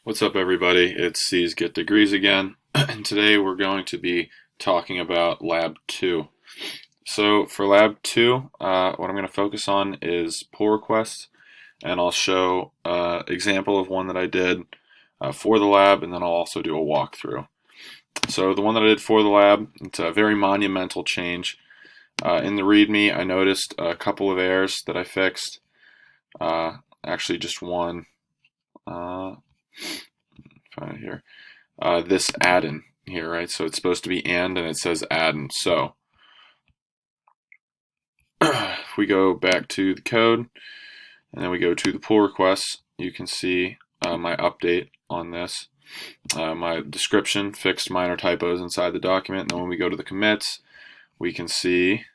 What's up, everybody? It's C's Get Degrees again, and today we're going to be talking about Lab 2. So for Lab 2, what I'm going to focus on is pull requests, and I'll show an example of one that I did for the lab, and then I'll also do a walkthrough. So the one that I did for the lab, it's a very monumental change. In the README, I noticed a couple of errors that I fixed, actually just one. Find it here. This add-in here, right? So it's supposed to be and it says add-in. So if we go back to the code and then we go to the pull requests, you can see my update on this. My description fixed minor typos inside the document, and then when we go to the commits, we can see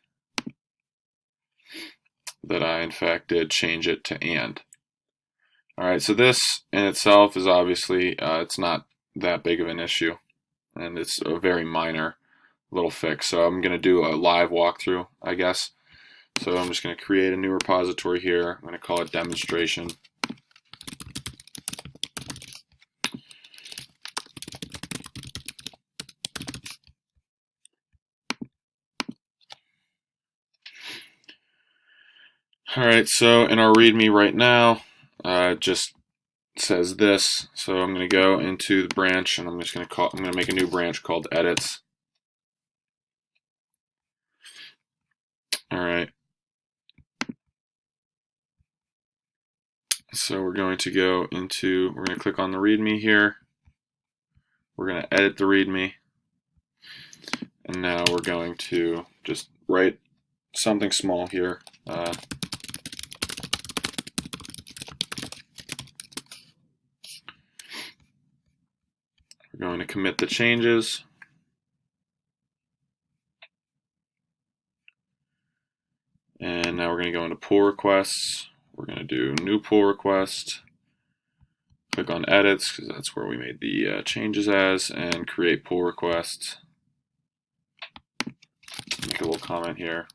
that I in fact did change it to and. Alright, so this in itself is obviously, it's not that big of an issue, and it's a very minor little fix. So I'm going to do a live walkthrough, I guess. So I'm just going to create a new repository here. I'm going to call it demonstration. Alright, so in our README right now, it just says this. So I'm going to go into the branch, and I'm going to make a new branch called edits. Alright. So we're going to click on the README here. We're going to edit the README. And now we're going to just write something small here. We're going to commit the changes. And now we're going to go into pull requests. We're going to do new pull request. Click on edits because that's where we made the changes as, and create pull request. Make a little comment here.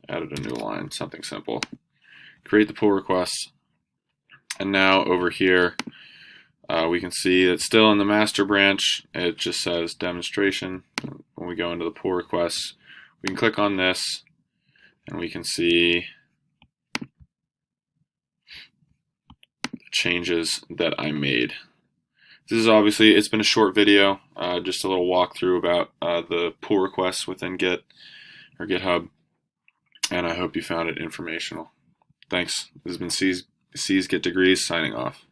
Added a new line, something simple. Create the pull request. And now over here, we can see it's still in the master branch. It just says demonstration. When we go into the pull requests, we can click on this and we can see the changes that I made. This is obviously, it's been a short video, just a little walkthrough about the pull requests within Git or GitHub, and I hope you found it informational. Thanks. This has been C's Get Degrees signing off.